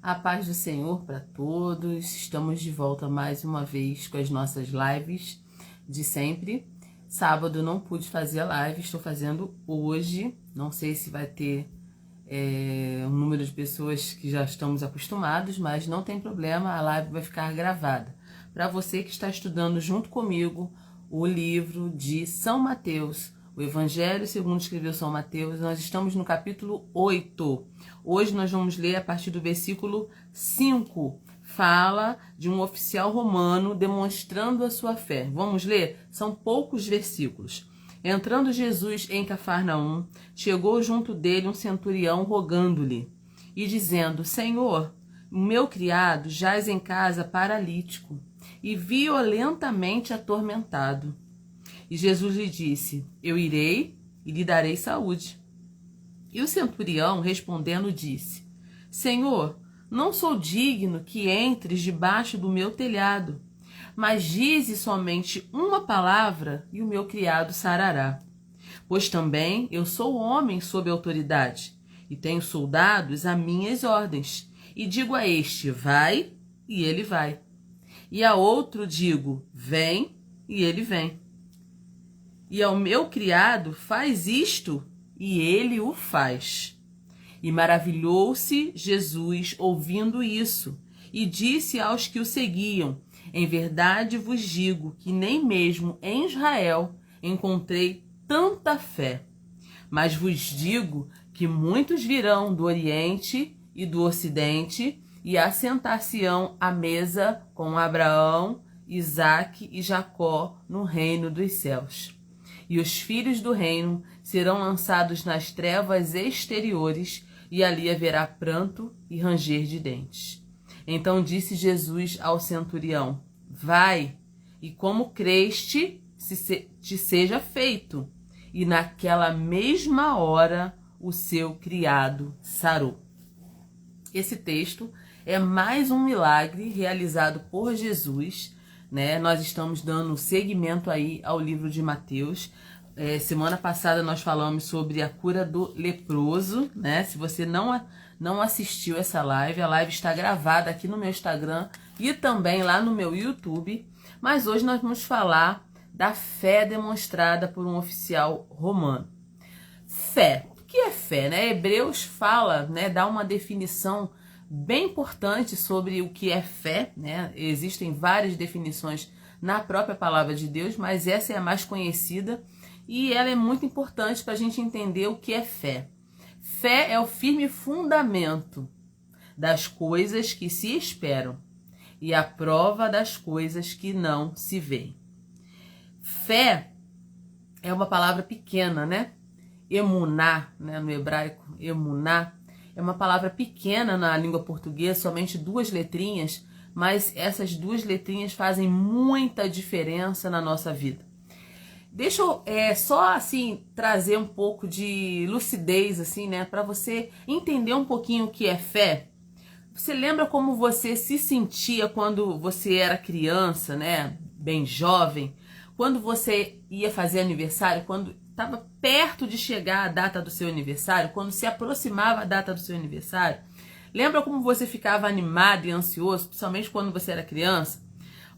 A paz do Senhor para todos. Estamos de volta mais uma vez com as nossas lives de sempre. Sábado não pude fazer a live, estou fazendo hoje. Não sei se vai ter um número de pessoas que já estamos acostumados, mas não tem problema, a live vai ficar gravada. Para você que está estudando junto comigo o livro de São Mateus, o Evangelho segundo escreveu São Mateus, nós estamos no capítulo 8. Hoje nós vamos ler a partir do versículo 5. Fala de um oficial romano demonstrando a sua fé. Vamos ler? São poucos versículos. Entrando Jesus em Cafarnaum, chegou junto dele um centurião rogando-lhe e dizendo: Senhor, o meu criado jaz em casa paralítico e violentamente atormentado. E Jesus lhe disse: Eu irei e lhe darei saúde. E o centurião, respondendo, disse: Senhor, não sou digno que entres debaixo do meu telhado, mas dize somente uma palavra e o meu criado sarará. Pois também eu sou homem sob autoridade, e tenho soldados a minhas ordens, e digo a este: vai, e ele vai. E a outro digo: vem, e ele vem. E ao meu criado: faz isto, e ele o faz. E maravilhou-se Jesus ouvindo isso, e disse aos que o seguiam: em verdade vos digo que nem mesmo em Israel encontrei tanta fé. Mas vos digo que muitos virão do Oriente e do Ocidente e assentar-se-ão à mesa com Abraão, Isaque e Jacó no reino dos céus. E os filhos do reino serão lançados nas trevas exteriores, e ali haverá pranto e ranger de dentes. Então disse Jesus ao centurião: vai, e como creste, te seja feito. E naquela mesma hora o seu criado sarou. Esse texto é mais um milagre realizado por Jesus, né? Nós estamos dando seguimento aí ao livro de Mateus. Semana passada nós falamos sobre a cura do leproso, né? Se você não assistiu essa live, a live está gravada aqui no meu Instagram e também lá no meu YouTube. Mas hoje nós vamos falar da fé demonstrada por um oficial romano. Fé. O que é fé, né? Hebreus fala, né? Dá uma definição bem importante sobre o que é fé, né? Existem várias definições na própria palavra de Deus, mas essa é a mais conhecida e ela é muito importante para a gente entender o que é fé. Fé é o firme fundamento das coisas que se esperam e a prova das coisas que não se veem. Fé é uma palavra pequena, né? Emuná, né? No hebraico, emuná, é uma palavra pequena na língua portuguesa, somente 2 letrinhas, mas essas 2 letrinhas fazem muita diferença na nossa vida. Deixa eu só assim trazer um pouco de lucidez assim, né, para você entender um pouquinho o que é fé. Você lembra como você se sentia quando você era criança, né, bem jovem, quando você ia fazer aniversário, quando estava perto de chegar a data do seu aniversário, quando se aproximava a data do seu aniversário? Lembra como você ficava animado e ansioso, principalmente quando você era criança?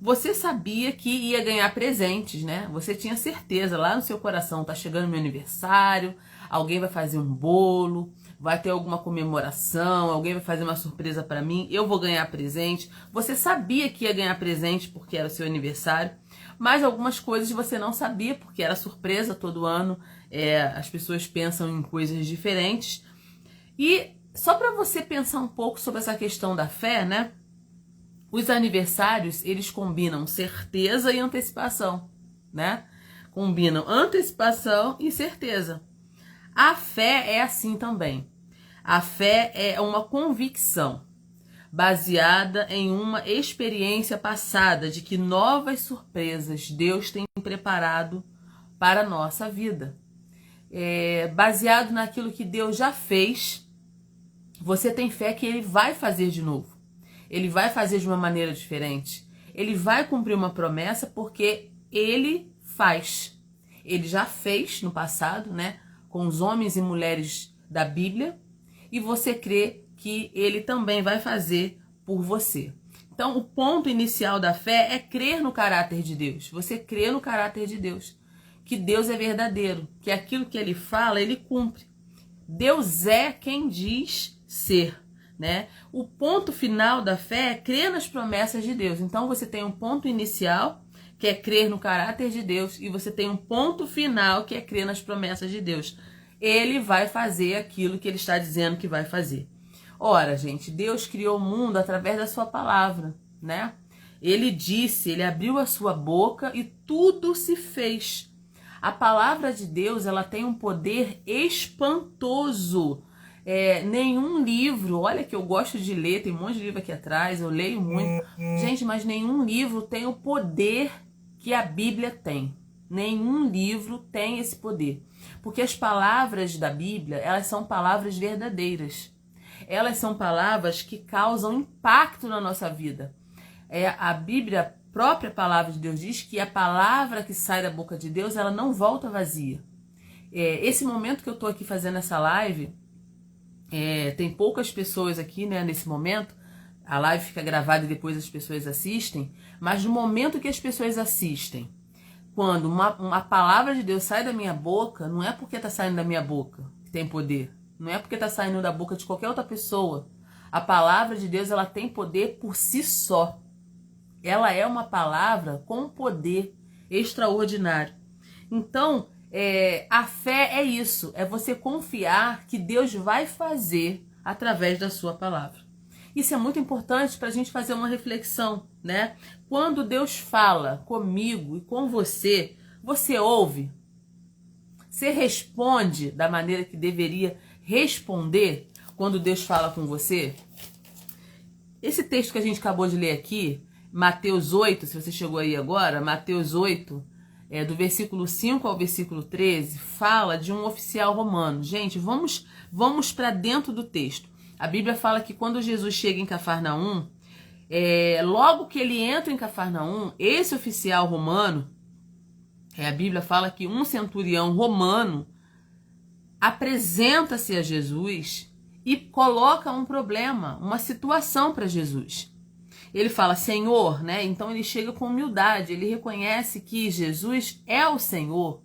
Você sabia que ia ganhar presentes, né? Você tinha certeza lá no seu coração: tá chegando meu aniversário, alguém vai fazer um bolo, vai ter alguma comemoração, alguém vai fazer uma surpresa para mim, eu vou ganhar presente. Você sabia que ia ganhar presente porque era o seu aniversário, mas algumas coisas você não sabia porque era surpresa todo ano. As pessoas pensam em coisas diferentes. E só para você pensar um pouco sobre essa questão da fé, né? Os aniversários, eles combinam certeza e antecipação, né? Combinam antecipação e certeza. A fé é assim também. A fé é uma convicção baseada em uma experiência passada de que novas surpresas Deus tem preparado para a nossa vida. Baseado naquilo que Deus já fez, você tem fé que Ele vai fazer de novo. Ele vai fazer de uma maneira diferente. Ele vai cumprir uma promessa porque Ele faz. Ele já fez no passado, né? Com os homens e mulheres da Bíblia. E você crê que ele também vai fazer por você. Então, o ponto inicial da fé é crer no caráter de Deus. Você crê no caráter de Deus, que Deus é verdadeiro, que aquilo que ele fala, ele cumpre. Deus é quem diz ser, né? O ponto final da fé é crer nas promessas de Deus. Então, você tem um ponto inicial, que é crer no caráter de Deus, e você tem um ponto final, que é crer nas promessas de Deus. Ele vai fazer aquilo que ele está dizendo que vai fazer. Ora, gente, Deus criou o mundo através da sua palavra, né? Ele disse, ele abriu a sua boca e tudo se fez. A palavra de Deus, ela tem um poder espantoso. Nenhum livro, olha que eu gosto de ler, tem um monte de livro aqui atrás, eu leio muito. Gente, mas nenhum livro tem o poder que a Bíblia tem. Nenhum livro tem esse poder. Porque as palavras da Bíblia, elas são palavras verdadeiras. Elas são palavras que causam impacto na nossa vida. A Bíblia, a própria palavra de Deus diz que a palavra que sai da boca de Deus, ela não volta vazia. Esse momento que eu estou aqui fazendo essa live, tem poucas pessoas aqui, né, nesse momento. A live fica gravada e depois as pessoas assistem. Mas no momento que as pessoas assistem, quando uma palavra de Deus sai da minha boca, não é porque está saindo da minha boca que tem poder. Não é porque está saindo da boca de qualquer outra pessoa. A palavra de Deus, ela tem poder por si só. Ela é uma palavra com poder extraordinário. Então, a fé é isso. É você confiar que Deus vai fazer através da sua palavra. Isso é muito importante para a gente fazer uma reflexão, né? Quando Deus fala comigo e com você, você ouve? Você responde da maneira que deveria responder quando Deus fala com você? Esse texto que a gente acabou de ler aqui, Mateus 8, se você chegou aí agora, Mateus 8, do versículo 5 ao versículo 13, fala de um oficial romano. Gente, vamos para dentro do texto. A Bíblia fala que quando Jesus chega em Cafarnaum, logo que ele entra em Cafarnaum, esse oficial romano, a Bíblia fala que um centurião romano apresenta-se a Jesus e coloca um problema, uma situação para Jesus. Ele fala, Senhor, né? Então ele chega com humildade, ele reconhece que Jesus é o Senhor.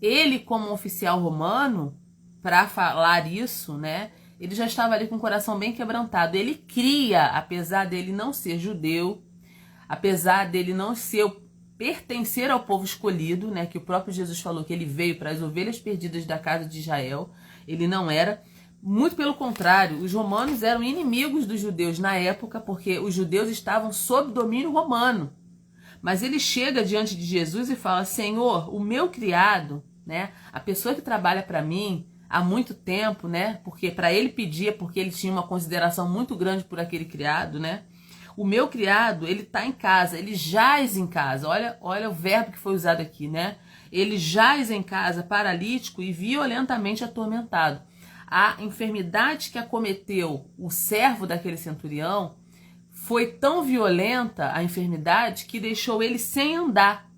Ele, como oficial romano, para falar isso, né? Ele já estava ali com o coração bem quebrantado. Ele cria, apesar dele não ser judeu, apesar dele não pertencer ao povo escolhido, né? Que o próprio Jesus falou que ele veio para as ovelhas perdidas da casa de Israel. Ele não era. Muito pelo contrário, os romanos eram inimigos dos judeus na época, porque os judeus estavam sob domínio romano. Mas ele chega diante de Jesus e fala, Senhor, o meu criado, né? A pessoa que trabalha para mim há muito tempo, né? Porque para ele pedia, porque ele tinha uma consideração muito grande por aquele criado, né? O meu criado, ele está em casa, ele jaz em casa. Olha o verbo que foi usado aqui, né? Ele jaz em casa, paralítico e violentamente atormentado. A enfermidade que acometeu o servo daquele centurião foi tão violenta, a enfermidade, que deixou ele sem andar.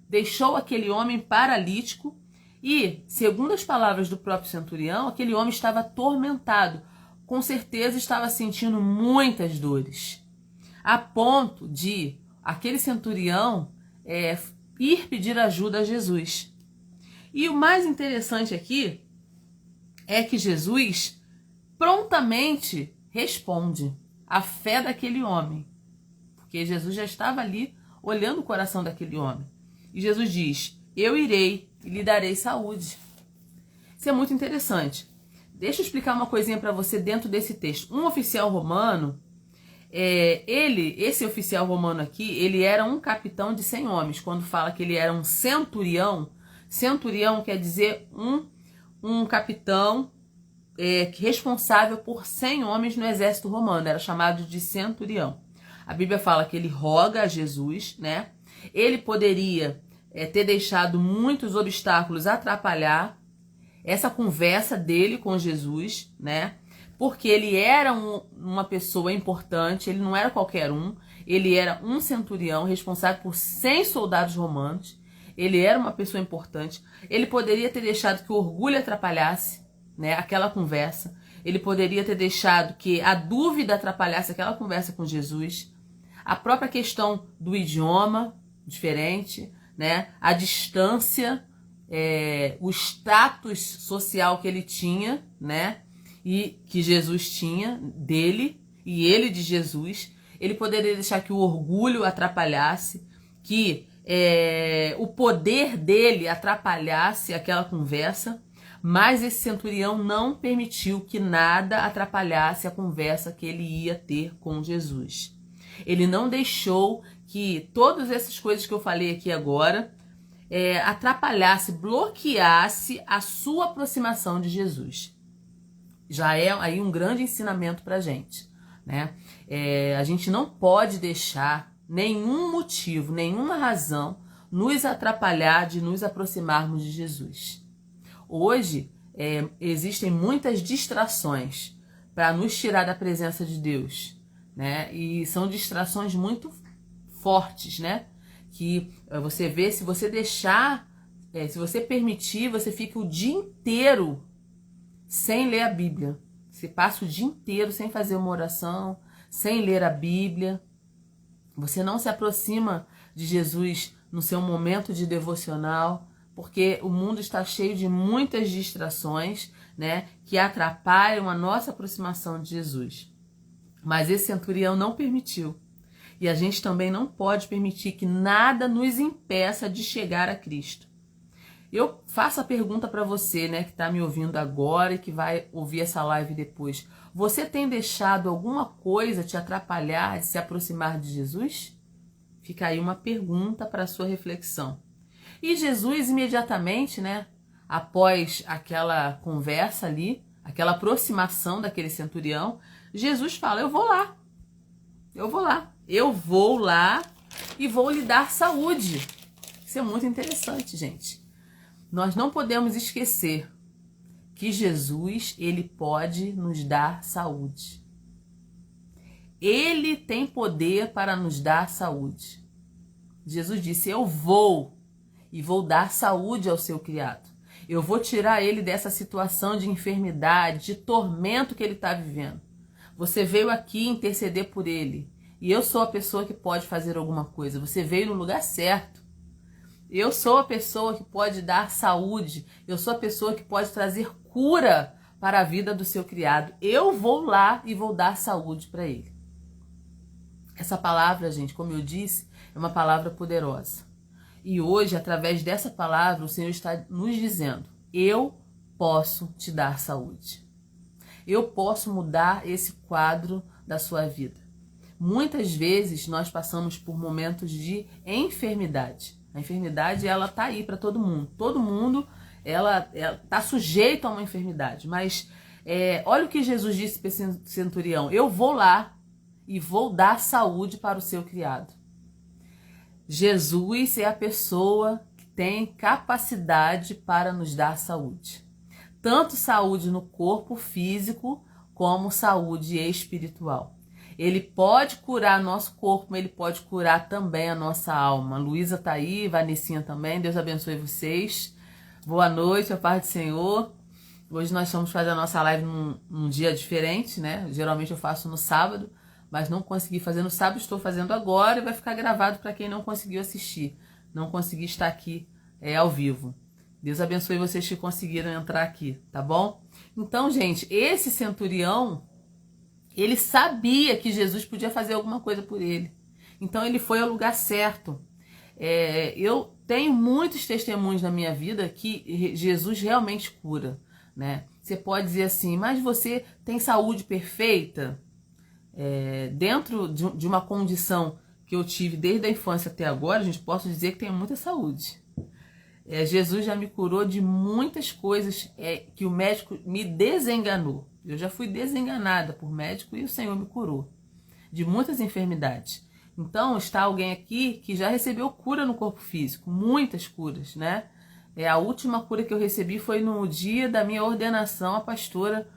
Deixou aquele homem paralítico e, segundo as palavras do próprio centurião, aquele homem estava atormentado. Com certeza estava sentindo muitas dores. A ponto de aquele centurião ir pedir ajuda a Jesus. E o mais interessante aqui é que Jesus prontamente responde à fé daquele homem. Porque Jesus já estava ali olhando o coração daquele homem. E Jesus diz, eu irei e lhe darei saúde. Isso é muito interessante. Deixa eu explicar uma coisinha para você dentro desse texto. Um oficial romano, esse oficial romano aqui, ele era um capitão de 100 homens. Quando fala que ele era um centurião, centurião quer dizer um capitão responsável por 100 homens no exército romano, era chamado de centurião. A Bíblia fala que ele roga a Jesus, né? Ele poderia ter deixado muitos obstáculos atrapalhar essa conversa dele com Jesus, né? Porque ele era uma pessoa importante, ele não era qualquer um, ele era um centurião responsável por 100 soldados romanos, ele era uma pessoa importante, ele poderia ter deixado que o orgulho atrapalhasse, né, aquela conversa. Ele poderia ter deixado que a dúvida atrapalhasse aquela conversa com Jesus. A própria questão do idioma diferente, né? A distância, o status social que ele tinha, né? E que Jesus tinha dele e ele de Jesus. Ele poderia deixar que o orgulho atrapalhasse, que o poder dele atrapalhasse aquela conversa, mas esse centurião não permitiu que nada atrapalhasse a conversa que ele ia ter com Jesus. Ele não deixou que todas essas coisas que eu falei aqui agora atrapalhasse, bloqueasse a sua aproximação de Jesus. Já é aí um grande ensinamento pra gente, né? A gente não pode deixar nenhum motivo, nenhuma razão nos atrapalhar de nos aproximarmos de Jesus. Hoje, existem muitas distrações para nos tirar da presença de Deus, né? E são distrações muito fortes, né? Que você vê, se você deixar, se você permitir, você fica o dia inteiro sem ler a Bíblia. Você passa o dia inteiro sem fazer uma oração, sem ler a Bíblia. Você não se aproxima de Jesus no seu momento de devocional, porque o mundo está cheio de muitas distrações, né, que atrapalham a nossa aproximação de Jesus. Mas esse centurião não permitiu. E a gente também não pode permitir que nada nos impeça de chegar a Cristo. Eu faço a pergunta para você, né, que está me ouvindo agora e que vai ouvir essa live depois. Você tem deixado alguma coisa te atrapalhar de se aproximar de Jesus? Fica aí uma pergunta para a sua reflexão. E Jesus imediatamente, né, após aquela conversa ali, aquela aproximação daquele centurião, Jesus fala: eu vou lá e vou lhe dar saúde. Isso é muito interessante, gente. Nós não podemos esquecer que Jesus, ele pode nos dar saúde. Ele tem poder para nos dar saúde. Jesus disse: eu vou e vou dar saúde ao seu criado. Eu vou tirar ele dessa situação de enfermidade, de tormento que ele está vivendo. Você veio aqui interceder por ele. E eu sou a pessoa que pode fazer alguma coisa. Você veio no lugar certo. Eu sou a pessoa que pode dar saúde. Eu sou a pessoa que pode trazer cura para a vida do seu criado. Eu vou lá e vou dar saúde para ele. Essa palavra, gente, como eu disse, é uma palavra poderosa. E hoje, através dessa palavra, o Senhor está nos dizendo: eu posso te dar saúde. Eu posso mudar esse quadro da sua vida. Muitas vezes nós passamos por momentos de enfermidade. A enfermidade, ela tá aí para todo mundo. Todo mundo, ela tá sujeito a uma enfermidade. Mas olha o que Jesus disse para esse centurião: eu vou lá e vou dar saúde para o seu criado. Jesus é a pessoa que tem capacidade para nos dar saúde. Tanto saúde no corpo físico, como saúde espiritual. Ele pode curar nosso corpo, mas ele pode curar também a nossa alma. Luísa tá aí, Vanessinha também. Deus abençoe vocês. Boa noite, a paz do Senhor. Hoje nós vamos fazer a nossa live num dia diferente, né? Geralmente eu faço no sábado, mas não consegui fazer no sábado, estou fazendo agora e vai ficar gravado para quem não conseguiu assistir, não consegui estar aqui ao vivo. Deus abençoe vocês que conseguiram entrar aqui, tá bom? Então, gente, esse centurião, ele sabia que Jesus podia fazer alguma coisa por ele. Então, ele foi ao lugar certo. Eu tenho muitos testemunhos na minha vida que Jesus realmente cura, né? Você pode dizer assim: mas você tem saúde perfeita? Dentro de uma condição que eu tive desde a infância até agora, a gente pode dizer que tenho muita saúde. Jesus já me curou de muitas coisas que o médico me desenganou. Eu já fui desenganada por médico e o Senhor me curou de muitas enfermidades. Então, está alguém aqui que já recebeu cura no corpo físico, muitas curas, né? A última cura que eu recebi foi no dia da minha ordenação à pastora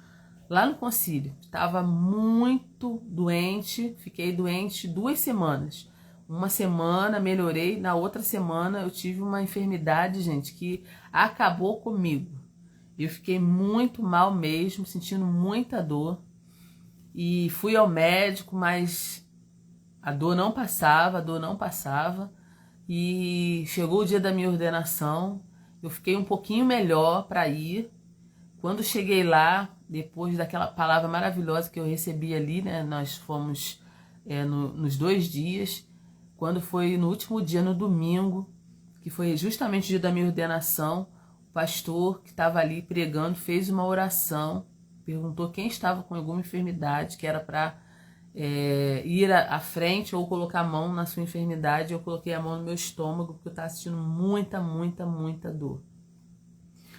lá no concílio. Estava muito doente, fiquei doente 2 semanas. Uma semana melhorei, na outra semana eu tive uma enfermidade, gente, que acabou comigo. Eu fiquei muito mal mesmo, sentindo muita dor. E fui ao médico, mas a dor não passava. E chegou o dia da minha ordenação, eu fiquei um pouquinho melhor para ir. Quando cheguei lá, depois daquela palavra maravilhosa que eu recebi ali, né? Nós fomos nos 2 dias. Quando foi no último dia, no domingo, que foi justamente o dia da minha ordenação, o pastor que estava ali pregando fez uma oração, perguntou quem estava com alguma enfermidade, que era para ir à frente ou colocar a mão na sua enfermidade. Eu coloquei a mão no meu estômago, porque eu estava sentindo muita dor.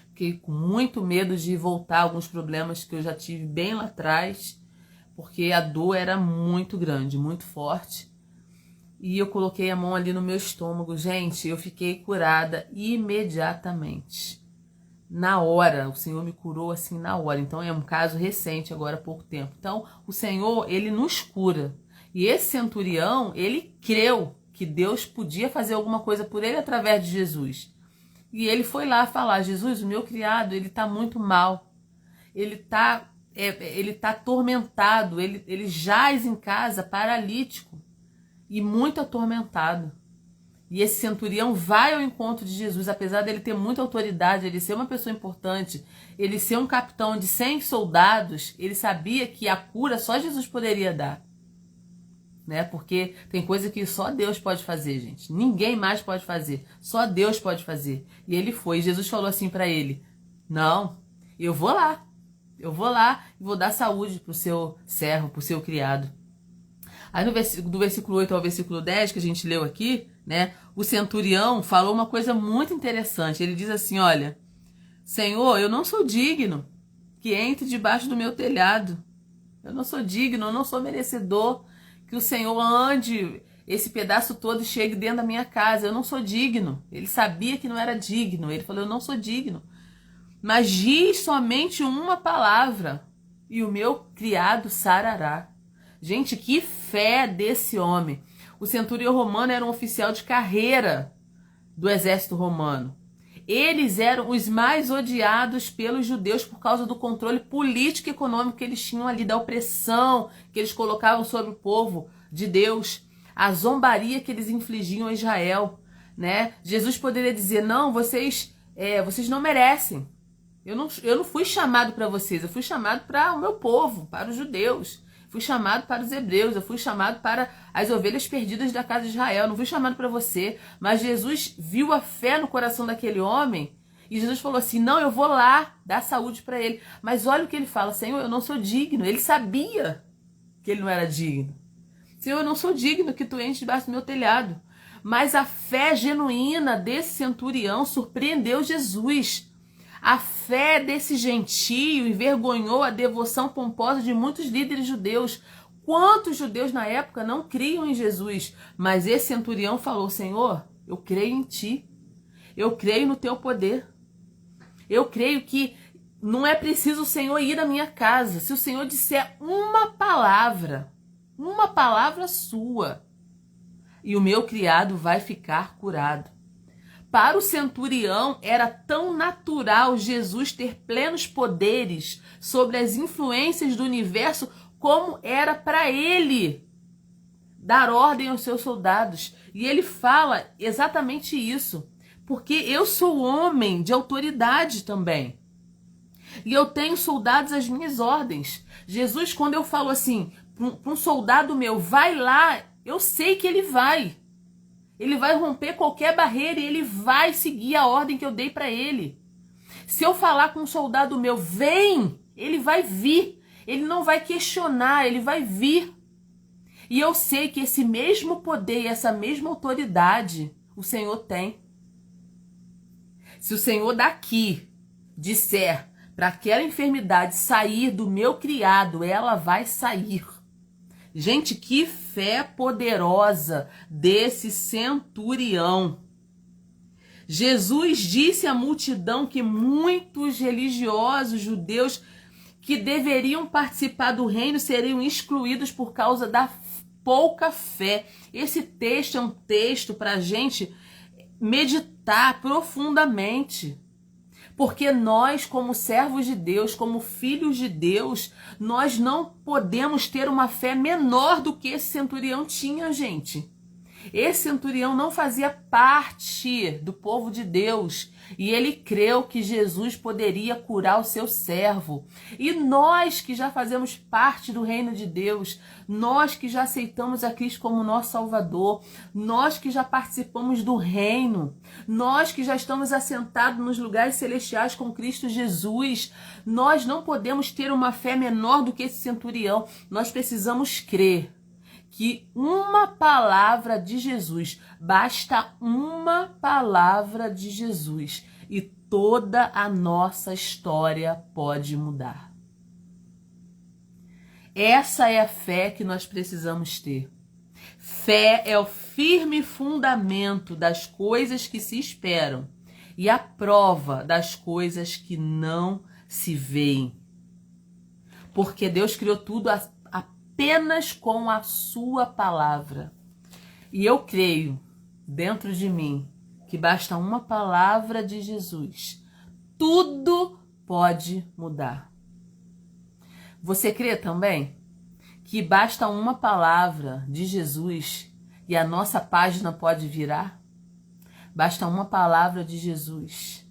Fiquei com muito medo de voltar a alguns problemas que eu já tive bem lá atrás, porque a dor era muito grande, muito forte. E eu coloquei a mão ali no meu estômago. Gente, eu fiquei curada imediatamente. Na hora, o Senhor me curou assim na hora. Então é um caso recente, agora há pouco tempo. Então o Senhor, ele nos cura. E esse centurião, ele creu que Deus podia fazer alguma coisa por ele através de Jesus. E ele foi lá falar: Jesus, o meu criado, ele tá muito mal. Ele tá atormentado. Ele jaz em casa, paralítico e muito atormentado. E esse centurião vai ao encontro de Jesus, apesar dele ter muita autoridade, ele ser uma pessoa importante, ele ser um capitão de 100 soldados, ele sabia que a cura só Jesus poderia dar. Né? Porque tem coisa que só Deus pode fazer, gente. Ninguém mais pode fazer. Só Deus pode fazer. E ele foi. Jesus falou assim para ele: não, eu vou lá. Eu vou lá e vou dar saúde pro seu servo, pro seu criado. Aí do versículo 8 ao versículo 10, que a gente leu aqui, né? O centurião falou uma coisa muito interessante. Ele diz assim: olha, Senhor, eu não sou digno que entre debaixo do meu telhado. Eu não sou digno, eu não sou merecedor que o Senhor ande esse pedaço todo e chegue dentro da minha casa. Eu não sou digno. Ele sabia que não era digno. Ele falou: eu não sou digno. Mas diz somente uma palavra e o meu criado sarará. Gente, que fé desse homem. O centurião romano era um oficial de carreira do exército romano. Eles eram os mais odiados pelos judeus por causa do controle político e econômico que eles tinham ali, da opressão que eles colocavam sobre o povo de Deus, a zombaria que eles infligiam a Israel, né? Jesus poderia dizer: não, vocês não merecem. Eu não fui chamado para vocês, eu fui chamado para o meu povo, para os judeus. Fui chamado para os hebreus, eu fui chamado para as ovelhas perdidas da casa de Israel, não fui chamado para você. Mas Jesus viu a fé no coração daquele homem e Jesus falou assim: não, eu vou lá dar saúde para ele. Mas olha o que ele fala: Senhor, eu não sou digno. Ele sabia que ele não era digno. Senhor, eu não sou digno que tu entres debaixo do meu telhado. Mas a fé genuína desse centurião surpreendeu Jesus. A fé desse gentio envergonhou a devoção pomposa de muitos líderes judeus. Quantos judeus na época não criam em Jesus? Mas esse centurião falou: Senhor, eu creio em ti. Eu creio no teu poder. Eu creio que não é preciso o Senhor ir à minha casa. Se o Senhor disser uma palavra sua, e o meu criado vai ficar curado. Para o centurião era tão natural Jesus ter plenos poderes sobre as influências do universo como era para ele dar ordem aos seus soldados. E ele fala exatamente isso, porque eu sou homem de autoridade também. E eu tenho soldados às minhas ordens. Jesus, quando eu falo assim para um soldado meu: vai lá, eu sei que ele vai. Ele vai romper qualquer barreira e ele vai seguir a ordem que eu dei para ele. Se eu falar com um soldado meu: vem, ele vai vir. Ele não vai questionar, ele vai vir. E eu sei que esse mesmo poder e essa mesma autoridade o Senhor tem. Se o Senhor daqui disser para aquela enfermidade sair do meu criado, ela vai sair. Gente, que fé poderosa desse centurião. Jesus disse à multidão que muitos religiosos judeus que deveriam participar do reino seriam excluídos por causa da pouca fé. Esse texto é um texto para a gente meditar profundamente. Porque nós, como servos de Deus, como filhos de Deus, nós não podemos ter uma fé menor do que esse centurião tinha, gente. Esse centurião não fazia parte do povo de Deus e ele creu que Jesus poderia curar o seu servo. E nós que já fazemos parte do reino de Deus, nós que já aceitamos a Cristo como nosso Salvador, nós que já participamos do reino, nós que já estamos assentados nos lugares celestiais com Cristo Jesus, nós não podemos ter uma fé menor do que esse centurião. Nós precisamos crer que uma palavra de Jesus, basta uma palavra de Jesus e toda a nossa história pode mudar. Essa é a fé que nós precisamos ter. Fé é o firme fundamento das coisas que se esperam e a prova das coisas que não se veem. Porque Deus criou tudo apenas com a sua palavra. E eu creio, dentro de mim, que basta uma palavra de Jesus. Tudo pode mudar. Você crê também que basta uma palavra de Jesus e a nossa página pode virar? Basta uma palavra de Jesus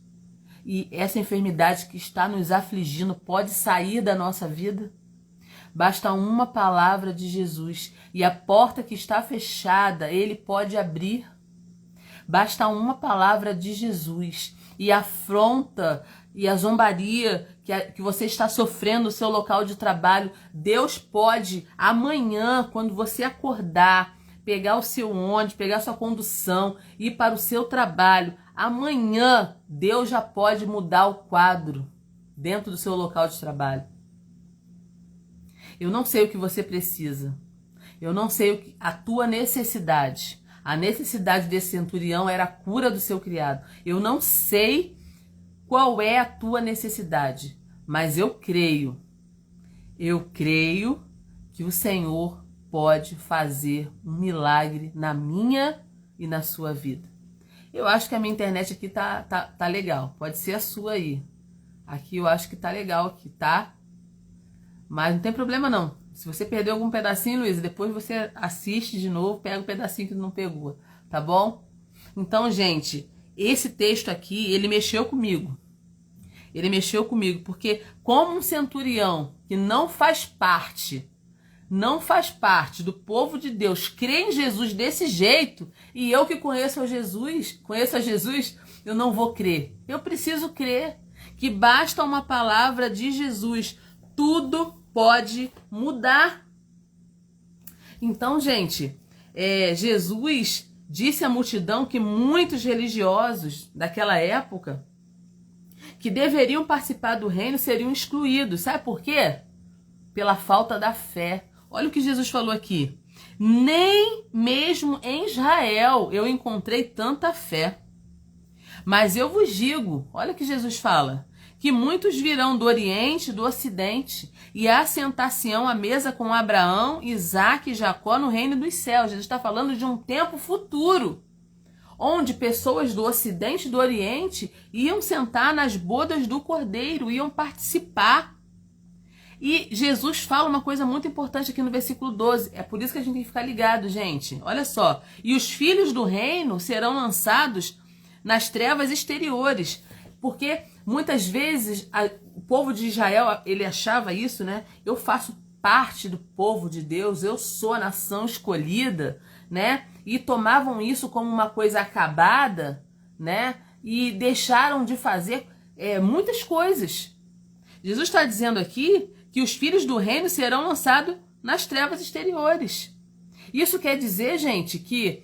e essa enfermidade que está nos afligindo pode sair da nossa vida? Basta uma palavra de Jesus e a porta que está fechada, ele pode abrir. Basta uma palavra de Jesus e a afronta e a zombaria que você está sofrendo no seu local de trabalho, Deus pode amanhã, quando você acordar, pegar o seu ônibus, pegar a sua condução, ir para o seu trabalho. Amanhã, Deus já pode mudar o quadro dentro do seu local de trabalho. Eu não sei o que você precisa. Eu não sei a tua necessidade. A necessidade desse centurião era a cura do seu criado. Eu não sei qual é a tua necessidade, mas eu creio que o Senhor pode fazer um milagre na minha e na sua vida. Eu acho que a minha internet aqui tá legal. Pode ser a sua aí. Aqui eu acho que tá legal aqui, tá? Mas não tem problema não. Se você perdeu algum pedacinho, Luísa, depois você assiste de novo, pega o pedacinho que não pegou, tá bom? Então, gente, esse texto aqui, ele mexeu comigo. Ele mexeu comigo, porque como um centurião que não faz parte do povo de Deus, crê em Jesus desse jeito, e eu que conheço a Jesus, eu não vou crer. Eu preciso crer que basta uma palavra de Jesus, tudo pode mudar. Então, gente, Jesus disse à multidão que muitos religiosos daquela época que deveriam participar do reino seriam excluídos. Sabe por quê? Pela falta da fé. Olha o que Jesus falou aqui. Nem mesmo em Israel eu encontrei tanta fé. Mas eu vos digo, olha o que Jesus fala, que muitos virão do Oriente e do Ocidente e assentar-se-ão à mesa com Abraão, Isaque e Jacó no reino dos céus. Jesus está falando de um tempo futuro, onde pessoas do Ocidente e do Oriente iam sentar nas bodas do Cordeiro, iam participar. E Jesus fala uma coisa muito importante aqui no versículo 12. É por isso que a gente tem que ficar ligado, gente. Olha só. E os filhos do reino serão lançados nas trevas exteriores. Porque muitas vezes o povo de Israel, ele achava isso, né? Eu faço parte do povo de Deus, eu sou a nação escolhida, né? E tomavam isso como uma coisa acabada, né? E deixaram de fazer muitas coisas. Jesus está dizendo aqui que os filhos do reino serão lançados nas trevas exteriores. Isso quer dizer, gente, que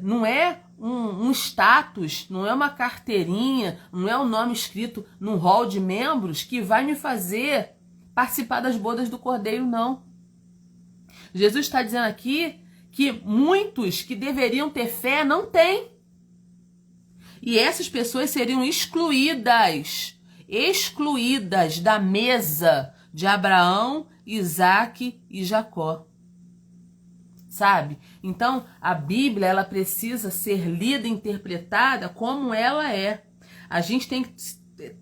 não é um status, não é uma carteirinha, não é um nome escrito num hall de membros que vai me fazer participar das bodas do Cordeiro, não. Jesus está dizendo aqui que muitos que deveriam ter fé não têm. E essas pessoas seriam excluídas da mesa de Abraão, Isaque e Jacó. Sabe? Então, a Bíblia, ela precisa ser lida e interpretada como ela é. A gente tem que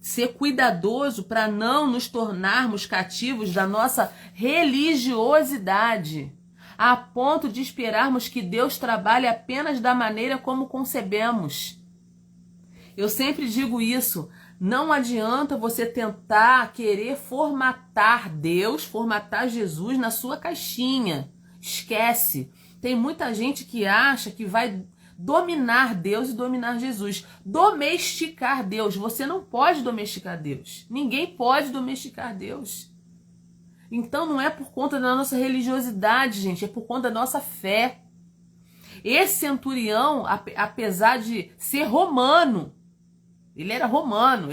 ser cuidadoso para não nos tornarmos cativos da nossa religiosidade, a ponto de esperarmos que Deus trabalhe apenas da maneira como concebemos. Eu sempre digo isso, não adianta você tentar querer formatar Deus, formatar Jesus na sua caixinha. Esquece. Tem muita gente que acha que vai dominar Deus e dominar Jesus. Domesticar Deus. Você não pode domesticar Deus. Ninguém pode domesticar Deus. Então não é por conta da nossa religiosidade, gente, é por conta da nossa fé. Esse centurião, apesar de ser romano, ele era romano,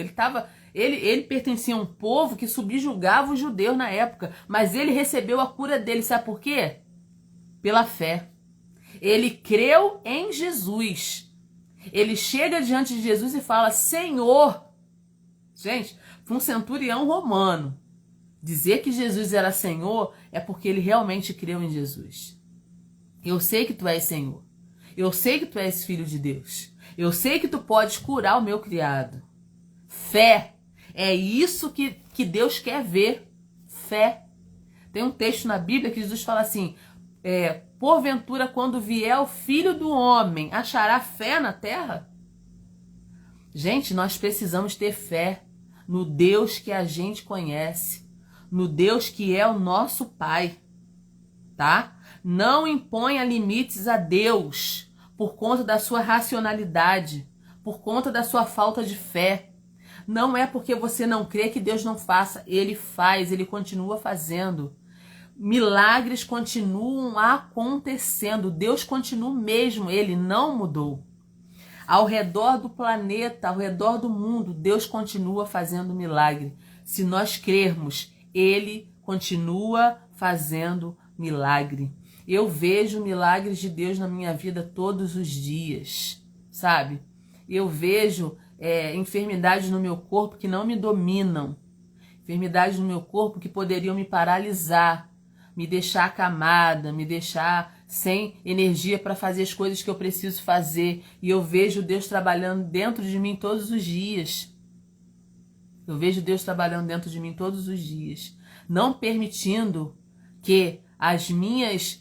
ele pertencia a um povo que subjugava os judeus na época, mas ele recebeu a cura dele, sabe por quê? Pela fé. Ele creu em Jesus. Ele chega diante de Jesus e fala, Senhor. Gente, para um centurião romano, dizer que Jesus era Senhor é porque ele realmente creu em Jesus. Eu sei que tu és Senhor. Eu sei que tu és filho de Deus. Eu sei que tu podes curar o meu criado. Fé. É isso que Deus quer ver. Fé. Tem um texto na Bíblia que Jesus fala assim, porventura quando vier o Filho do Homem, achará fé na terra? Gente, nós precisamos ter fé no Deus que a gente conhece, no Deus que é o nosso Pai, tá? Não imponha limites a Deus por conta da sua racionalidade, por conta da sua falta de fé. Não é porque você não crê que Deus não faça. Ele faz, ele continua fazendo. Milagres continuam acontecendo. Deus continua mesmo, ele não mudou. Ao redor do planeta, ao redor do mundo, Deus continua fazendo milagre. Se nós crermos, ele continua fazendo milagre. Eu vejo milagres de Deus na minha vida todos os dias, sabe? Eu vejo enfermidades no meu corpo que não me dominam. Enfermidades no meu corpo que poderiam me paralisar, me deixar acamada, me deixar sem energia para fazer as coisas que eu preciso fazer. E eu vejo Deus trabalhando dentro de mim todos os dias. Eu vejo Deus trabalhando dentro de mim todos os dias. Não permitindo que as minhas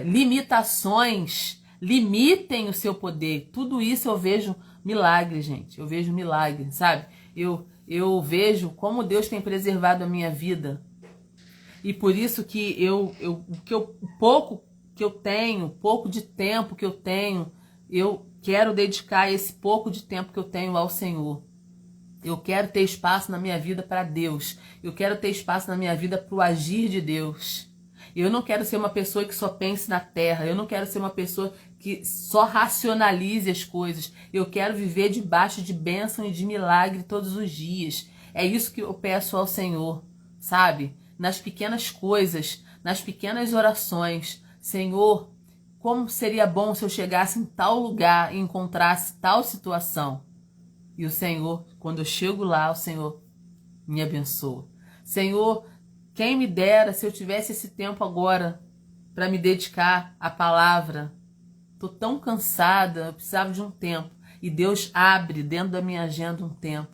limitações limitem o seu poder. Tudo isso eu vejo milagre, gente. Eu vejo milagre, sabe? Eu vejo como Deus tem preservado a minha vida. E por isso que o pouco que eu tenho, pouco de tempo que eu tenho, eu quero dedicar esse pouco de tempo que eu tenho ao Senhor. Eu quero ter espaço na minha vida para Deus. Eu quero ter espaço na minha vida para o agir de Deus. Eu não quero ser uma pessoa que só pense na terra. Eu não quero ser uma pessoa que só racionalize as coisas. Eu quero viver debaixo de bênção e de milagre todos os dias. É isso que eu peço ao Senhor, sabe? Nas pequenas coisas, nas pequenas orações. Senhor, como seria bom se eu chegasse em tal lugar e encontrasse tal situação. E o Senhor, quando eu chego lá, o Senhor me abençoa. Senhor, quem me dera se eu tivesse esse tempo agora para me dedicar à palavra. Estou tão cansada, eu precisava de um tempo. E Deus abre dentro da minha agenda um tempo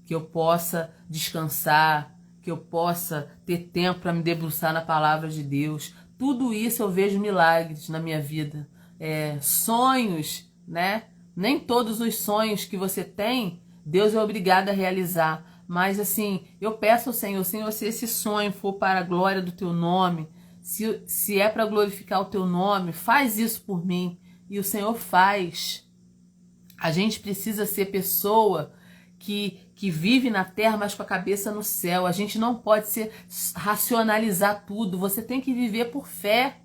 que eu possa descansar, que eu possa ter tempo para me debruçar na palavra de Deus. Tudo isso eu vejo milagres na minha vida. Sonhos, né? Nem todos os sonhos que você tem, Deus é obrigado a realizar. Mas assim, eu peço ao Senhor, Senhor, se esse sonho for para a glória do Teu nome, se é para glorificar o Teu nome, faz isso por mim. E o Senhor faz. A gente precisa ser pessoa que vive na terra, mas com a cabeça no céu. A gente não pode racionalizar tudo. Você tem que viver por fé.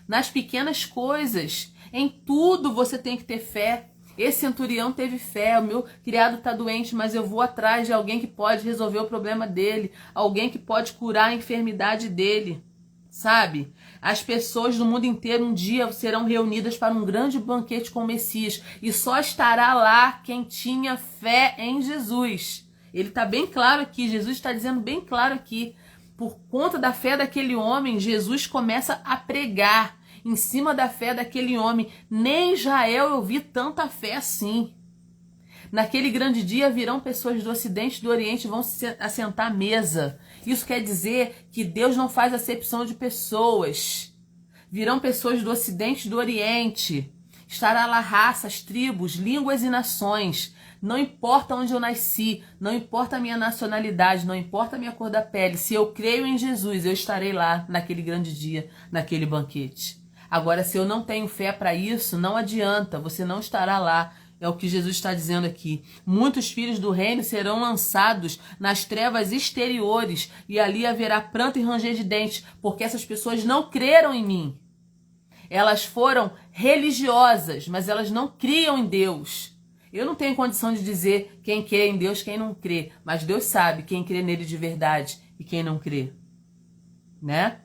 Nas pequenas coisas. Em tudo você tem que ter fé. Esse centurião teve fé. O meu criado está doente, mas eu vou atrás de alguém que pode resolver o problema dele. Alguém que pode curar a enfermidade dele. Sabe? As pessoas do mundo inteiro um dia serão reunidas para um grande banquete com o Messias. E só estará lá quem tinha fé em Jesus. Ele está bem claro aqui. Jesus está dizendo bem claro aqui. Por conta da fé daquele homem, Jesus começa a pregar em cima da fé daquele homem. Nem em Israel eu vi tanta fé assim. Naquele grande dia virão pessoas do Ocidente e do Oriente e vão se assentar à mesa. Isso quer dizer que Deus não faz acepção de pessoas. Virão pessoas do Ocidente e do Oriente. Estará lá raças, tribos, línguas e nações. Não importa onde eu nasci, não importa a minha nacionalidade, não importa a minha cor da pele. Se eu creio em Jesus, eu estarei lá naquele grande dia, naquele banquete. Agora, se eu não tenho fé para isso, não adianta, você não estará lá. É o que Jesus está dizendo aqui. Muitos filhos do reino serão lançados nas trevas exteriores e ali haverá pranto e ranger de dentes, porque essas pessoas não creram em mim. Elas foram religiosas, mas elas não criam em Deus. Eu não tenho condição de dizer quem crê em Deus, quem não crê, mas Deus sabe quem crê nele de verdade e quem não crê. Né?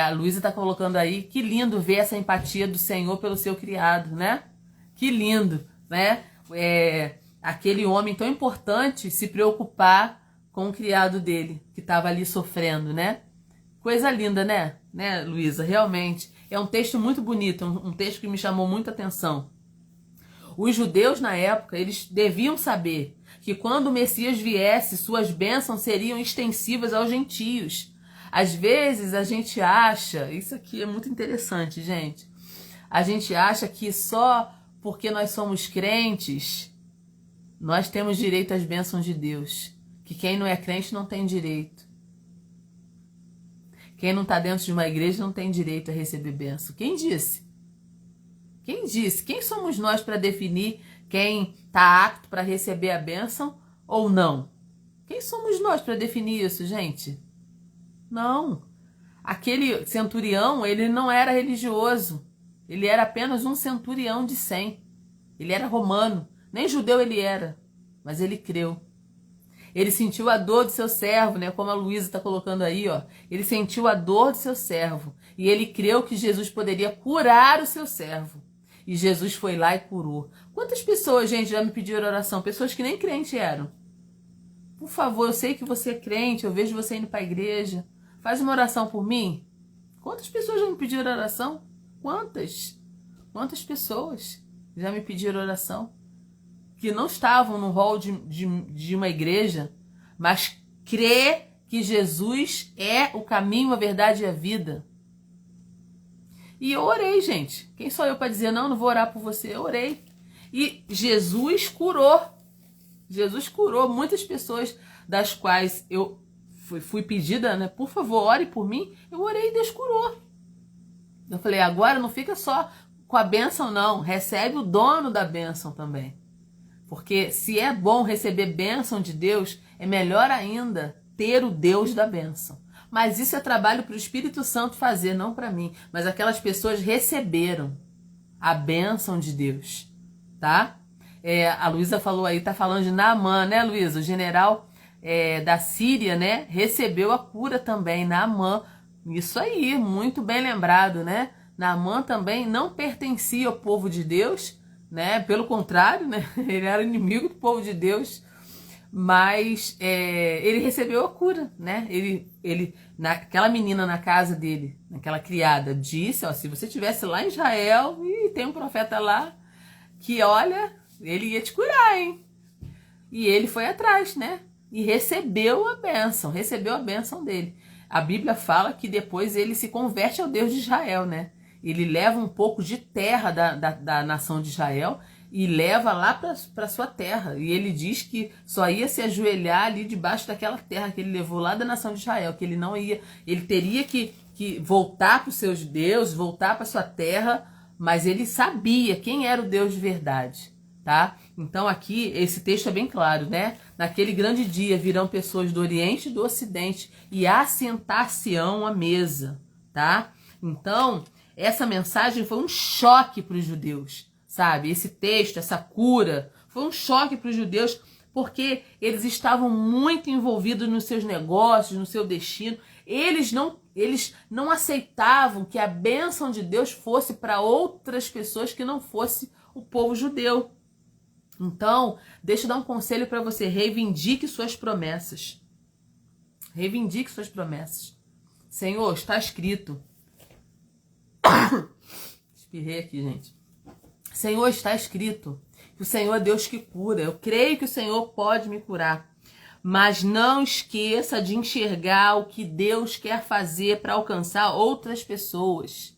A Luísa está colocando aí, que lindo ver essa empatia do Senhor pelo seu criado, né? Que lindo, né? Aquele homem tão importante se preocupar com o criado dele, que estava ali sofrendo, né? Coisa linda, né? Né, Luísa? Realmente. É um texto muito bonito, um texto que me chamou muita atenção. Os judeus, na época, eles deviam saber que quando o Messias viesse, suas bênçãos seriam extensivas aos gentios. Às vezes a gente acha, isso aqui é muito interessante, gente, a gente acha que só porque nós somos crentes, nós temos direito às bênçãos de Deus. Que quem não é crente não tem direito. Quem não está dentro de uma igreja não tem direito a receber bênção. Quem disse? Quem disse? Quem somos nós para definir quem está apto para receber a bênção ou não? Quem somos nós para definir isso, gente? Não. Aquele centurião, ele não era religioso. Ele era apenas um centurião de 100. Ele era romano. Nem judeu ele era, mas ele creu. Ele sentiu a dor do seu servo, né? Como a Luísa está colocando aí, ó. Ele sentiu a dor do seu servo. E ele creu que Jesus poderia curar o seu servo. E Jesus foi lá e curou. Quantas pessoas, gente, já me pediram oração? Pessoas que nem crente eram. Por favor, eu sei que você é crente, eu vejo você indo para a igreja. Faz uma oração por mim. Quantas pessoas já me pediram oração? Quantas? Quantas pessoas já me pediram oração? Que não estavam no hall de uma igreja, mas crê que Jesus é o caminho, a verdade e a vida. E eu orei, gente. Quem sou eu para dizer, não vou orar por você? Eu orei. E Jesus curou. Jesus curou muitas pessoas das quais eu fui pedida, né? Por favor, ore por mim. Eu orei e Deus curou. Eu falei, agora não fica só com a bênção, não. Recebe o dono da bênção também. Porque se é bom receber bênção de Deus, é melhor ainda ter o Deus da bênção. Mas isso é trabalho para o Espírito Santo fazer, não para mim. Mas aquelas pessoas receberam a bênção de Deus, tá? A Luísa falou aí, tá falando de Naamã, né, Luísa? O general da Síria, né, recebeu a cura também, Naamã. Isso aí, muito bem lembrado, né? Naamã também não pertencia ao povo de Deus, né? Pelo contrário, né? Ele era inimigo do povo de Deus, mas ele recebeu a cura, né? Aquela menina na casa dele, aquela criada, disse, ó, se você estivesse lá em Israel, e tem um profeta lá, que olha, ele ia te curar, hein? E ele foi atrás, né? E recebeu a bênção dele. A Bíblia fala que depois ele se converte ao Deus de Israel, né? Ele leva um pouco de terra da nação de Israel e leva lá para sua terra. E ele diz que só ia se ajoelhar ali debaixo daquela terra que ele levou lá da nação de Israel, que ele não ia, ele teria que voltar para os seus deuses, voltar para sua terra, mas ele sabia quem era o Deus de verdade, tá? Então aqui esse texto é bem claro, né? Naquele grande dia virão pessoas do Oriente e do Ocidente e assentar-se-ão à mesa, tá? Então essa mensagem foi um choque para os judeus, sabe? Esse texto, essa cura, foi um choque para os judeus, porque eles estavam muito envolvidos nos seus negócios, no seu destino. Eles não aceitavam que a bênção de Deus fosse para outras pessoas que não fosse o povo judeu. Então, deixa eu dar um conselho para você. Reivindique suas promessas. Reivindique suas promessas. Senhor, está escrito. Espirrei aqui, gente. Senhor, está escrito que o Senhor é Deus que cura. Eu creio que o Senhor pode me curar. Mas não esqueça de enxergar o que Deus quer fazer para alcançar outras pessoas.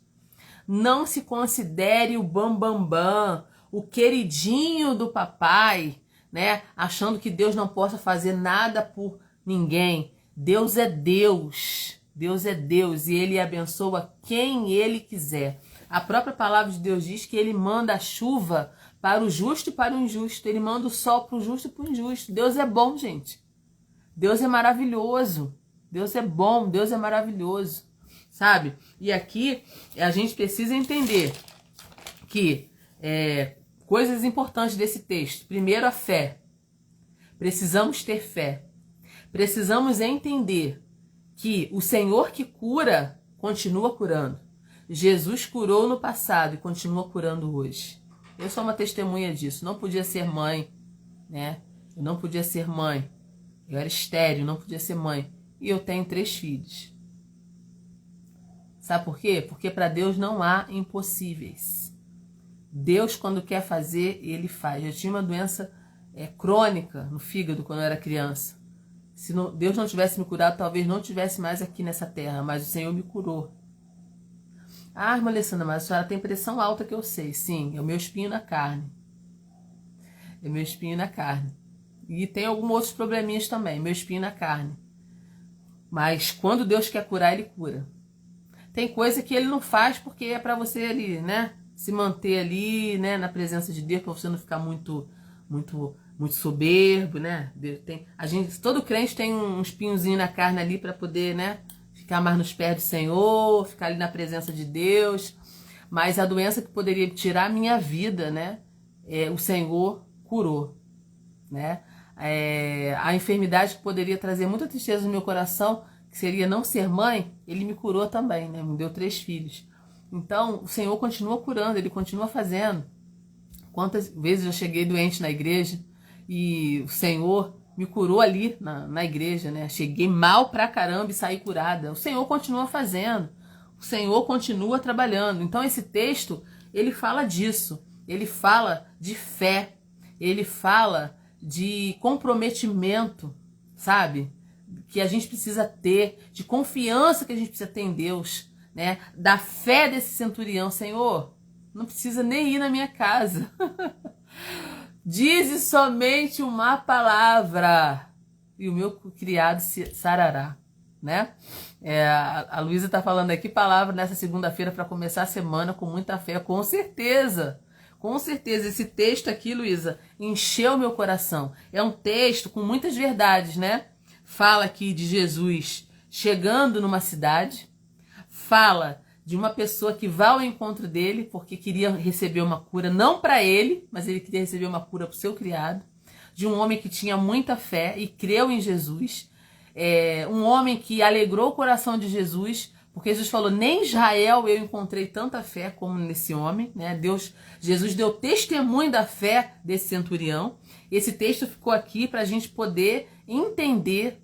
Não se considere o bambambam, o queridinho do papai, né? Achando que Deus não possa fazer nada por ninguém. Deus é Deus. Deus é Deus e Ele abençoa quem Ele quiser. A própria palavra de Deus diz que Ele manda a chuva para o justo e para o injusto. Ele manda o sol para o justo e para o injusto. Deus é bom, gente. Deus é maravilhoso. Deus é bom, Deus é maravilhoso. Sabe? E aqui a gente precisa entender que coisas importantes desse texto. Primeiro, a fé. Precisamos ter fé. Precisamos entender que o Senhor que cura, continua curando. Jesus curou no passado e continua curando hoje. Eu sou uma testemunha disso. Não podia ser mãe, né? Eu não podia ser mãe. Eu era estéril, não podia ser mãe. E eu tenho 3 filhos. Sabe por quê? Porque para Deus não há impossíveis. Deus, quando quer fazer, Ele faz. Eu tinha uma doença crônica no fígado quando eu era criança. Se Deus não tivesse me curado, talvez não tivesse mais aqui nessa terra. Mas o Senhor me curou. Ah, irmã Alessandra, mas a senhora tem pressão alta que eu sei. Sim, é o meu espinho na carne. É o meu espinho na carne. E tem alguns outros probleminhas também. Meu espinho na carne. Mas quando Deus quer curar, Ele cura. Tem coisa que Ele não faz porque é para você ali, né? Se manter ali, né? Na presença de Deus, para você não ficar muito soberbo, né? Todo crente tem um espinhozinho na carne ali para poder, né? Ficar mais nos pés do Senhor, ficar ali na presença de Deus. Mas a doença que poderia tirar a minha vida, né? O Senhor curou, né? A enfermidade que poderia trazer muita tristeza no meu coração, que seria não ser mãe, Ele me curou também, né? Me deu 3 filhos. Então, o Senhor continua curando, Ele continua fazendo. Quantas vezes eu cheguei doente na igreja e o Senhor me curou ali na igreja, né? Cheguei mal pra caramba e saí curada. O Senhor continua fazendo. O Senhor continua trabalhando. Então, esse texto, ele fala disso. Ele fala de fé. Ele fala de comprometimento, sabe? Que a gente precisa ter, de confiança que a gente precisa ter em Deus, né? Da fé desse centurião. Senhor, não precisa nem ir na minha casa. Dize somente uma palavra e o meu criado se sarará, né? A Luísa tá falando aqui palavra nessa segunda-feira para começar a semana com muita fé, com certeza. Com certeza, esse texto aqui, Luísa, encheu meu coração. É um texto com muitas verdades, né? Fala aqui de Jesus chegando numa cidade, fala de uma pessoa que vai ao encontro dele porque queria receber uma cura, não para ele, mas ele queria receber uma cura para o seu criado, de um homem que tinha muita fé e creu em Jesus, um homem que alegrou o coração de Jesus, porque Jesus falou, nem em Israel eu encontrei tanta fé como nesse homem, né? Jesus deu testemunho da fé desse centurião. Esse texto ficou aqui para a gente poder entender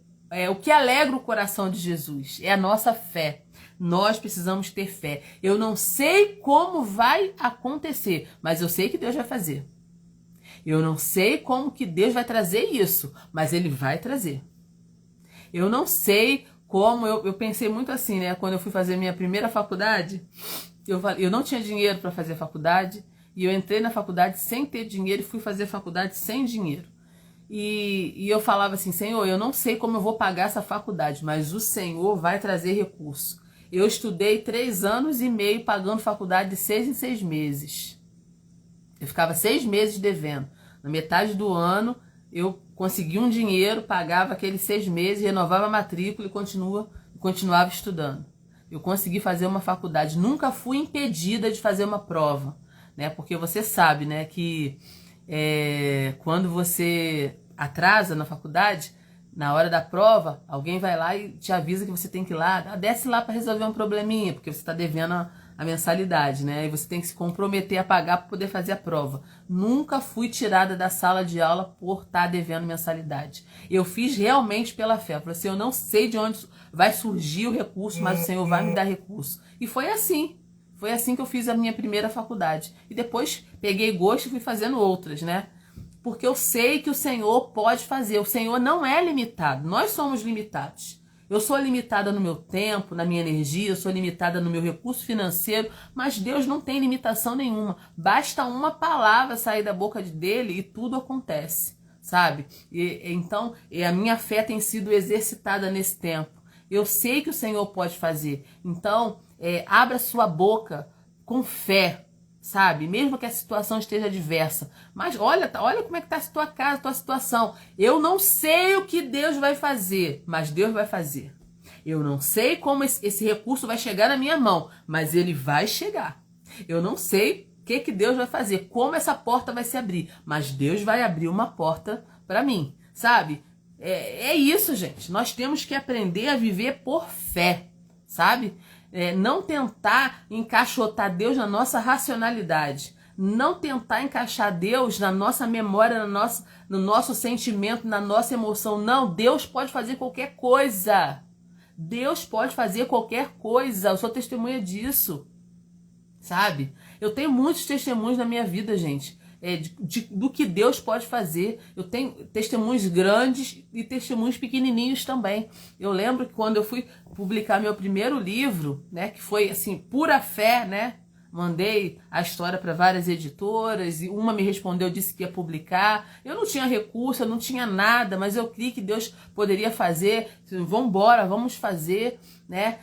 o que alegra o coração de Jesus, é a nossa fé. Nós precisamos ter fé. Eu não sei como vai acontecer, mas eu sei que Deus vai fazer. Eu não sei como que Deus vai trazer isso, mas Ele vai trazer. Eu não sei como, eu pensei muito assim, né? Quando eu fui fazer minha primeira faculdade, eu não tinha dinheiro para fazer a faculdade, e eu entrei na faculdade sem ter dinheiro e fui fazer a faculdade sem dinheiro. E eu falava assim, Senhor, eu não sei como eu vou pagar essa faculdade, mas o Senhor vai trazer recurso. Eu estudei 3 anos e meio pagando faculdade de 6 em 6 meses. Eu ficava 6 meses devendo. Na metade do ano, eu conseguia um dinheiro, pagava aqueles 6 meses, renovava a matrícula e continuava estudando. Eu consegui fazer uma faculdade. Nunca fui impedida de fazer uma prova, né? Porque você sabe, né, que quando você atrasa na faculdade, na hora da prova, alguém vai lá e te avisa que você tem que ir lá, desce lá para resolver um probleminha, porque você está devendo a mensalidade, né? E você tem que se comprometer a pagar para poder fazer a prova. Nunca fui tirada da sala de aula por estar devendo mensalidade. Eu fiz realmente pela fé. Eu falei assim, eu não sei de onde vai surgir o recurso, mas o Senhor vai me dar recurso. E foi assim. Foi assim que eu fiz a minha primeira faculdade. E depois peguei gosto e fui fazendo outras, né? Porque eu sei que o Senhor pode fazer. O Senhor não é limitado. Nós somos limitados. Eu sou limitada no meu tempo, na minha energia, eu sou limitada no meu recurso financeiro, mas Deus não tem limitação nenhuma. Basta uma palavra sair da boca dele e tudo acontece, sabe? Então, a minha fé tem sido exercitada nesse tempo. Eu sei que o Senhor pode fazer. Então, abra sua boca com fé, sabe? Mesmo que a situação esteja adversa. Mas olha como é que está a tua casa, a tua situação. Eu não sei o que Deus vai fazer, mas Deus vai fazer. Eu não sei como esse recurso vai chegar na minha mão, mas ele vai chegar. Eu não sei o que Deus vai fazer, como essa porta vai se abrir, mas Deus vai abrir uma porta para mim, sabe? É isso, gente. Nós temos que aprender a viver por fé, sabe? Não tentar encaixotar Deus na nossa racionalidade. Não tentar encaixar Deus na nossa memória, no nosso sentimento, na nossa emoção. Não, Deus pode fazer qualquer coisa. Deus pode fazer qualquer coisa. Eu sou testemunha disso, sabe? Eu tenho muitos testemunhos na minha vida, gente. Do que Deus pode fazer. Eu tenho testemunhos grandes e testemunhos pequenininhos também. Eu lembro que quando eu fui publicar meu primeiro livro, né, que foi assim, pura fé, né? Mandei a história para várias editoras e uma me respondeu, disse que ia publicar. Eu não tinha recurso, eu não tinha nada, mas eu criei que Deus poderia fazer. Vamos embora, vamos fazer, né?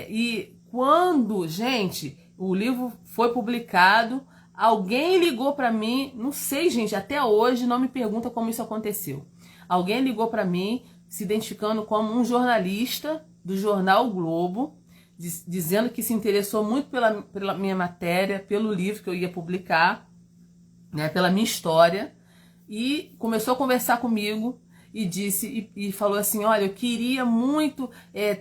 E quando, gente, o livro foi publicado, alguém ligou para mim, não sei, gente, até hoje não me pergunta como isso aconteceu. Alguém ligou para mim, se identificando como um jornalista do jornal o Globo, dizendo que se interessou muito pela minha matéria, pelo livro que eu ia publicar, né, pela minha história, e começou a conversar comigo e disse e falou assim: olha, eu queria muito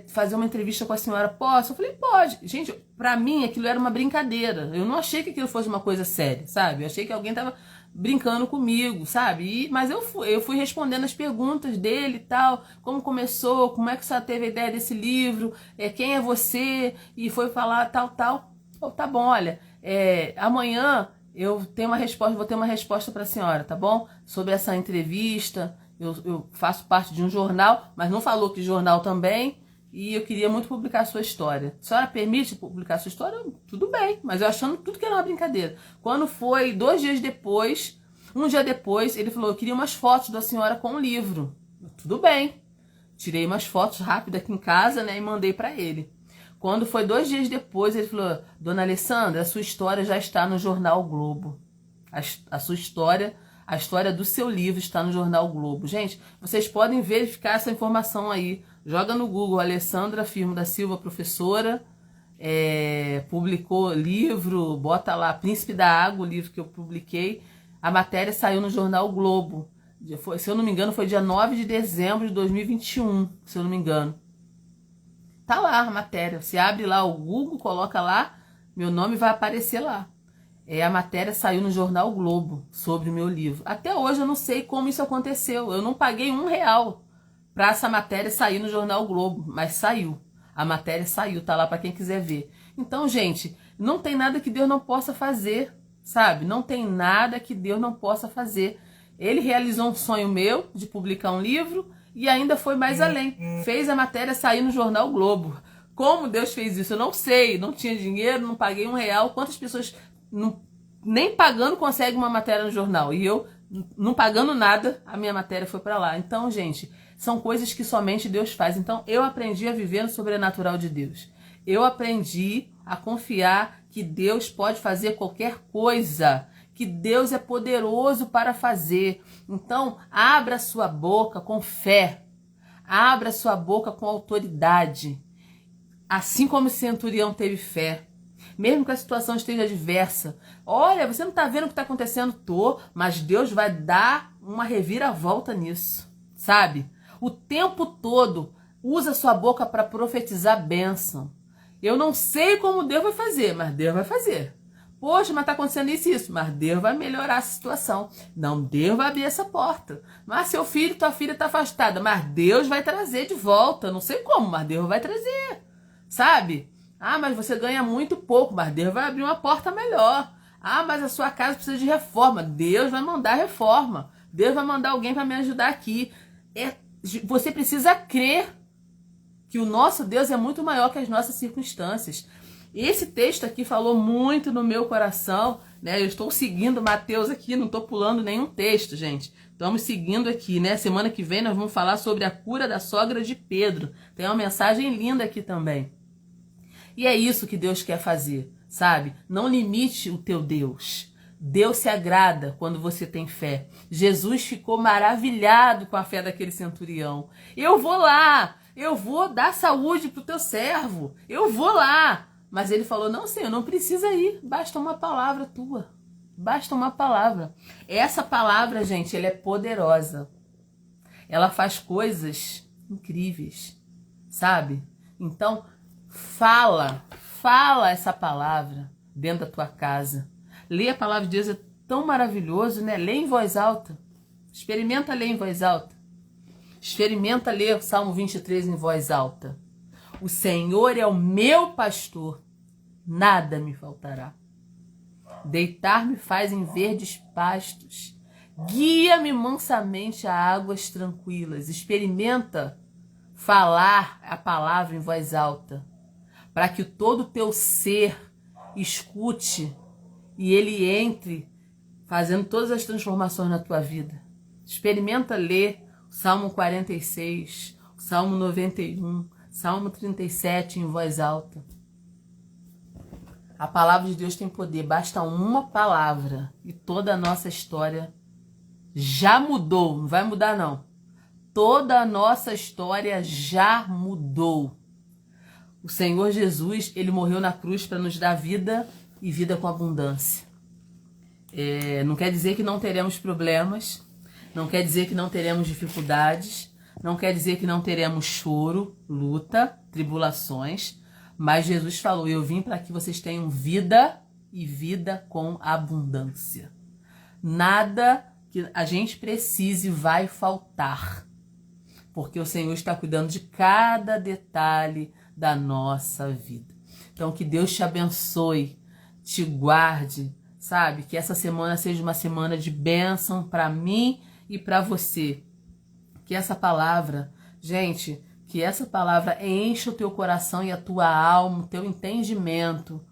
fazer uma entrevista com a senhora, posso? Eu falei, pode. Gente, pra mim aquilo era uma brincadeira, eu não achei que aquilo fosse uma coisa séria, sabe? Eu achei que alguém tava brincando comigo, sabe? Mas eu fui respondendo as perguntas dele e tal, como começou, como é que você teve a ideia desse livro, quem é você, e foi falar tal. Oh, tá bom, olha, amanhã eu tenho uma resposta, vou ter uma resposta para a senhora, tá bom? Sobre essa entrevista. Eu faço parte de um jornal, mas não falou que jornal também, e eu queria muito publicar a sua história. A senhora permite publicar a sua história? Tudo bem, mas eu achando tudo que era uma brincadeira. Quando foi 2 dias depois, um dia depois, ele falou: eu queria umas fotos da senhora com o livro. Tudo bem. Tirei umas fotos rápidas aqui em casa, né, e mandei para ele. Quando foi 2 dias depois, ele falou: dona Alessandra, a sua história já está no jornal o Globo. A sua história... A história do seu livro está no jornal o Globo. Gente, vocês podem verificar essa informação aí. Joga no Google, Alessandra Firmo da Silva, professora, publicou livro, bota lá Príncipe da Água, o livro que eu publiquei. A matéria saiu no jornal o Globo. Se eu não me engano, foi dia 9 de dezembro de 2021, se eu não me engano. Tá lá a matéria. Você abre lá o Google, coloca lá, meu nome vai aparecer lá. A matéria saiu no jornal o Globo sobre o meu livro. Até hoje eu não sei como isso aconteceu. Eu não paguei R$1 para essa matéria sair no jornal o Globo, mas saiu. A matéria saiu, tá lá para quem quiser ver. Então, gente, não tem nada que Deus não possa fazer, sabe? Não tem nada que Deus não possa fazer. Ele realizou um sonho meu de publicar um livro e ainda foi mais além. Fez a matéria sair no jornal o Globo. Como Deus fez isso? Eu não sei. Não tinha dinheiro, não paguei R$1. Quantas pessoas... nem pagando consegue uma matéria no jornal, e eu não pagando nada, a minha matéria foi para lá. Então, gente, são coisas que somente Deus faz. Então eu aprendi a viver no sobrenatural de Deus. Eu aprendi a confiar que Deus pode fazer qualquer coisa, que Deus é poderoso para fazer. Então abra sua boca com fé, abra sua boca com autoridade, assim como o centurião teve fé. Mesmo que a situação esteja adversa. Olha, você não está vendo o que está acontecendo? Tô, mas Deus vai dar uma reviravolta nisso, sabe? O tempo todo, usa sua boca para profetizar bênção. Eu não sei como Deus vai fazer, mas Deus vai fazer. Poxa, mas está acontecendo isso e isso. Mas Deus vai melhorar a situação. Não, Deus vai abrir essa porta. Mas seu filho, tua filha está afastada. Mas Deus vai trazer de volta. Não sei como, mas Deus vai trazer, sabe? Ah, mas você ganha muito pouco, mas Deus vai abrir uma porta melhor. Ah, mas a sua casa precisa de reforma. Deus vai mandar reforma. Deus vai mandar alguém para me ajudar aqui. Você precisa crer que o nosso Deus é muito maior que as nossas circunstâncias. Esse texto aqui falou muito no meu coração, né? Eu estou seguindo Mateus aqui, não estou pulando nenhum texto, gente. Estamos seguindo aqui, né? Semana que vem nós vamos falar sobre a cura da sogra de Pedro. Tem uma mensagem linda aqui também. E é isso que Deus quer fazer, sabe? Não limite o teu Deus. Deus se agrada quando você tem fé. Jesus ficou maravilhado com a fé daquele centurião. Eu vou lá, eu vou dar saúde para o teu servo, eu vou lá. Mas ele falou, não, Senhor, não precisa ir, basta uma palavra tua. Basta uma palavra. Essa palavra, gente, ela é poderosa. Ela faz coisas incríveis, sabe? Então, fala essa palavra dentro da tua casa. Ler a palavra de Deus é tão maravilhoso, né? Lê em voz alta. Experimenta ler em voz alta. Experimenta ler o Salmo 23 em voz alta. O Senhor é o meu pastor, nada me faltará. Deitar-me faz em verdes pastos. Guia-me mansamente a águas tranquilas. Experimenta falar a palavra em voz alta, para que todo o teu ser escute e ele entre fazendo todas as transformações na tua vida. Experimenta ler o Salmo 46, o Salmo 91, Salmo 37 em voz alta. A palavra de Deus tem poder, basta uma palavra e toda a nossa história já mudou, não vai mudar não. Toda a nossa história já mudou. O Senhor Jesus, ele morreu na cruz para nos dar vida e vida com abundância. Não quer dizer que não teremos problemas, não quer dizer que não teremos dificuldades, não quer dizer que não teremos choro, luta, tribulações, mas Jesus falou, eu vim para que vocês tenham vida e vida com abundância. Nada que a gente precise vai faltar, porque o Senhor está cuidando de cada detalhe da nossa vida. Então, que Deus te abençoe, te guarde, sabe? Que essa semana seja uma semana de bênção para mim e para você. Que essa palavra, gente, que essa palavra encha o teu coração e a tua alma, o teu entendimento.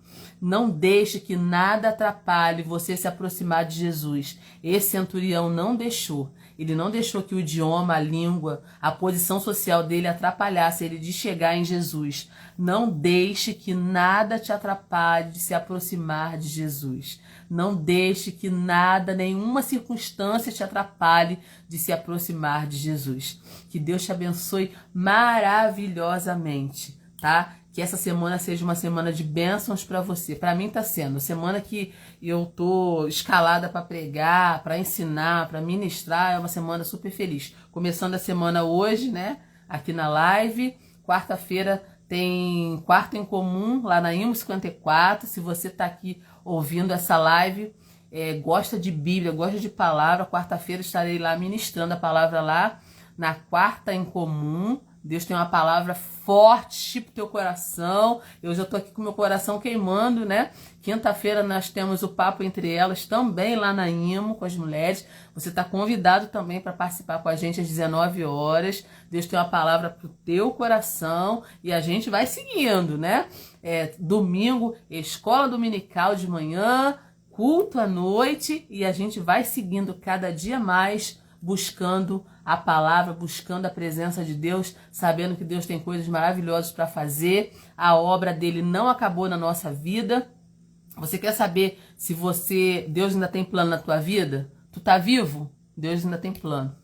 Não deixe que nada atrapalhe você se aproximar de Jesus. Esse centurião não deixou. Ele não deixou que o idioma, a língua, a posição social dele atrapalhasse ele de chegar em Jesus. Não deixe que nada te atrapalhe de se aproximar de Jesus. Não deixe que nada, nenhuma circunstância te atrapalhe de se aproximar de Jesus. Que Deus te abençoe maravilhosamente, tá? Que essa semana seja uma semana de bênçãos para você. Para mim tá sendo. Semana que eu tô escalada para pregar, para ensinar, para ministrar, é uma semana super feliz. Começando a semana hoje, né? Aqui na live. Quarta-feira tem Quarto em Comum, lá na IMO 54. Se você tá aqui ouvindo essa live, gosta de Bíblia, gosta de palavra, quarta-feira estarei lá ministrando a palavra lá na Quarta em Comum. Deus tem uma palavra forte pro teu coração. Eu já tô aqui com meu coração queimando, né? Quinta-feira nós temos o Papo Entre Elas também lá na IMO com as mulheres. Você tá convidado também para participar com a gente às 19 horas. Deus tem uma palavra pro teu coração e a gente vai seguindo, né? Domingo, escola dominical de manhã, culto à noite e a gente vai seguindo cada dia mais, buscando a palavra, buscando a presença de Deus, sabendo que Deus tem coisas maravilhosas para fazer. A obra dele não acabou na nossa vida. Você quer saber se Deus ainda tem plano na tua vida? Tu tá vivo? Deus ainda tem plano.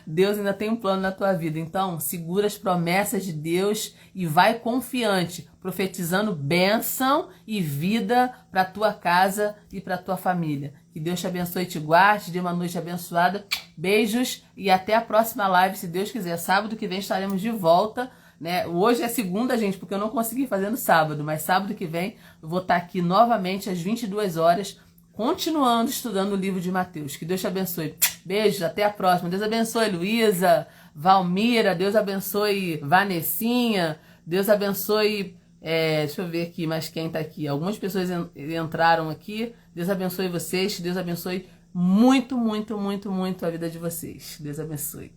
Deus ainda tem um plano na tua vida. Então, segura as promessas de Deus e vai confiante, profetizando bênção e vida para tua casa e para tua família. Que Deus te abençoe e te guarde, te dê uma noite abençoada. Beijos e até a próxima live, se Deus quiser. Sábado que vem estaremos de volta, né? Hoje é segunda, gente, porque eu não consegui fazer no sábado, mas sábado que vem eu vou estar aqui novamente às 22 horas, continuando estudando o livro de Mateus. Que Deus te abençoe. Beijos, até a próxima. Deus abençoe Luísa, Valmira, Deus abençoe Vanessinha, Deus abençoe Deixa eu ver aqui, mas quem tá aqui? Algumas pessoas entraram aqui. Deus abençoe vocês. Deus abençoe muito, muito, muito, muito a vida de vocês. Deus abençoe.